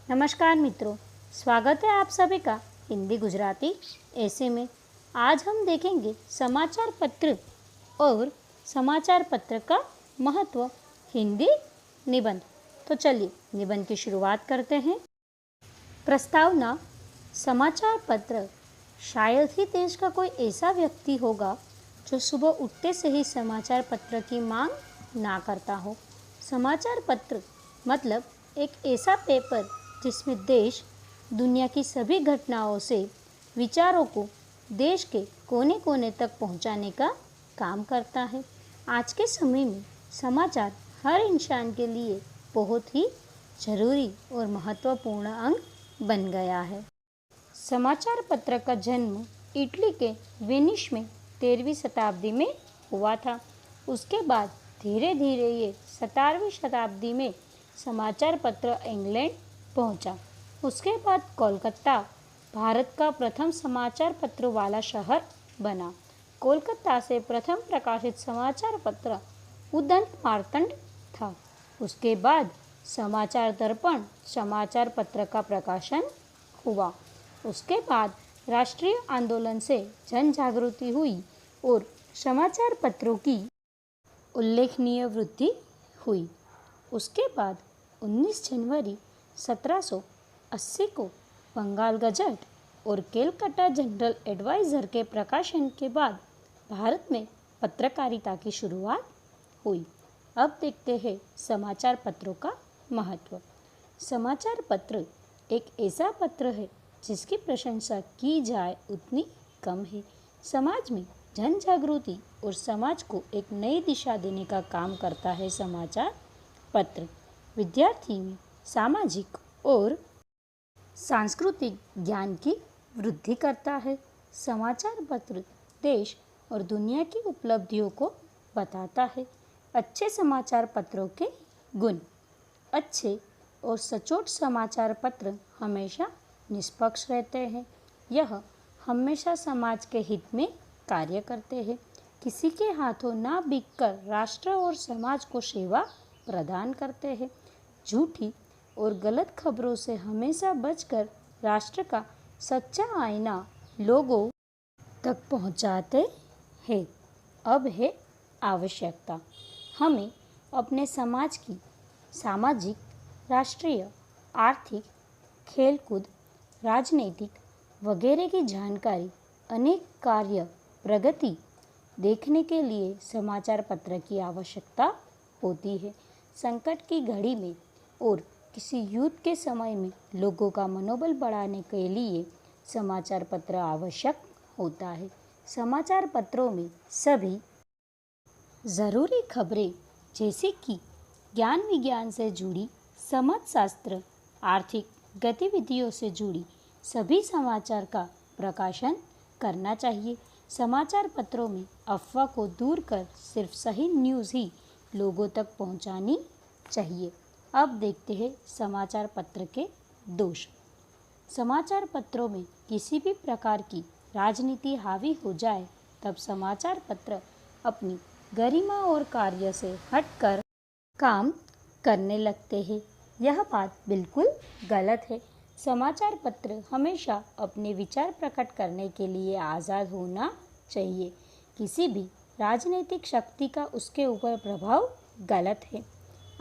नमस्कार मित्रों, स्वागत है आप सभी का हिंदी गुजराती ऐसे में। आज हम देखेंगे समाचार पत्र और समाचार पत्र का महत्व, हिंदी निबंध। तो चलिए निबंध की शुरुआत करते हैं। प्रस्तावना। समाचार पत्र शायद ही देश का कोई ऐसा व्यक्ति होगा जो सुबह उठते से ही समाचार पत्र की मांग ना करता हो। समाचार पत्र मतलब एक ऐसा पेपर जिसमें देश दुनिया की सभी घटनाओं से विचारों को देश के कोने कोने तक पहुंचाने का काम करता है। आज के समय में समाचार हर इंसान के लिए बहुत ही जरूरी और महत्वपूर्ण अंग बन गया है। समाचार पत्र का जन्म इटली के वेनिस में 13वीं शताब्दी में हुआ था। उसके बाद धीरे धीरे ये 17वीं शताब्दी में समाचार पत्र इंग्लैंड पहुंचा। उसके बाद कोलकाता भारत का प्रथम समाचार पत्र वाला शहर बना। कोलकाता से प्रथम प्रकाशित समाचार पत्र उदंत मार्तंड था। उसके बाद समाचार दर्पण समाचार पत्र का प्रकाशन हुआ। उसके बाद राष्ट्रीय आंदोलन से जन जागृति हुई और समाचार पत्रों की उल्लेखनीय वृद्धि हुई। उसके बाद 19 जनवरी 1780 को बंगाल गजट और केलकत्ता जनरल एडवाइजर के प्रकाशन के बाद भारत में पत्रकारिता की शुरुआत हुई। अब देखते हैं समाचार पत्रों का महत्व। समाचार पत्र एक ऐसा पत्र है जिसकी प्रशंसा की जाए उतनी कम है। समाज में जन जागृति और समाज को एक नई दिशा देने का काम करता है समाचार पत्र। विद्यार्थी में सामाजिक और सांस्कृतिक ज्ञान की वृद्धि करता है। समाचार पत्र देश और दुनिया की उपलब्धियों को बताता है। अच्छे समाचार पत्रों के गुण। अच्छे और सचोट समाचार पत्र हमेशा निष्पक्ष रहते हैं। यह हमेशा समाज के हित में कार्य करते हैं। किसी के हाथों ना बिककर राष्ट्र और समाज को सेवा प्रदान करते हैं। झूठी और गलत खबरों से हमेशा बचकर राष्ट्र का सच्चा आईना लोगों तक पहुंचाते हैं। अब है आवश्यकता। हमें अपने समाज की सामाजिक, राष्ट्रीय, आर्थिक, खेलकूद, राजनीतिक वगैरह की जानकारी, अनेक कार्य प्रगति देखने के लिए समाचार पत्र की आवश्यकता होती है। संकट की घड़ी में और किसी युद्ध के समय में लोगों का मनोबल बढ़ाने के लिए समाचार पत्र आवश्यक होता है। समाचार पत्रों में सभी ज़रूरी खबरें जैसे कि ज्ञान विज्ञान से जुड़ी, समाजशास्त्र, आर्थिक गतिविधियों से जुड़ी सभी समाचार का प्रकाशन करना चाहिए। समाचार पत्रों में अफवाह को दूर कर सिर्फ सही न्यूज़ ही लोगों तक पहुंचानी चाहिए। अब देखते हैं समाचार पत्र के दोष। समाचार पत्रों में किसी भी प्रकार की राजनीति हावी हो जाए तब समाचार पत्र अपनी गरिमा और कार्य से हटकर काम करने लगते हैं। यह बात बिल्कुल गलत है। समाचार पत्र हमेशा अपने विचार प्रकट करने के लिए आज़ाद होना चाहिए। किसी भी राजनीतिक शक्ति का उसके ऊपर प्रभाव गलत है।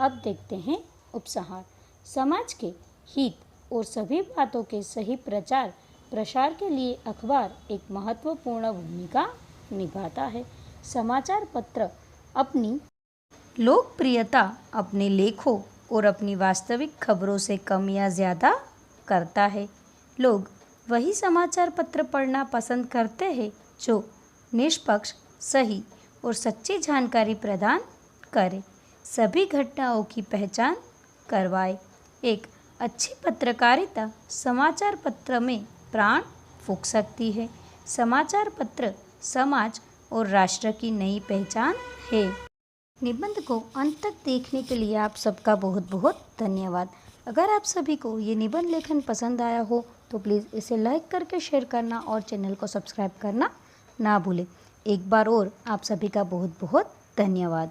अब देखते हैं उपसंहार। समाज के हित और सभी बातों के सही प्रचार प्रसार के लिए अखबार एक महत्वपूर्ण भूमिका निभाता है। समाचार पत्र अपनी लोकप्रियता अपने लेखों और अपनी वास्तविक खबरों से कम या ज़्यादा करता है। लोग वही समाचार पत्र पढ़ना पसंद करते हैं जो निष्पक्ष, सही और सच्ची जानकारी प्रदान करे, सभी घटनाओं की पहचान करवाए। एक अच्छी पत्रकारिता समाचार पत्र में प्राण फूंक सकती है। समाचार पत्र समाज और राष्ट्र की नई पहचान है। निबंध को अंत तक देखने के लिए आप सबका बहुत बहुत धन्यवाद। अगर आप सभी को ये निबंध लेखन पसंद आया हो तो प्लीज़ इसे लाइक करके शेयर करना और चैनल को सब्सक्राइब करना ना भूलें। एक बार और आप सभी का बहुत बहुत धन्यवाद।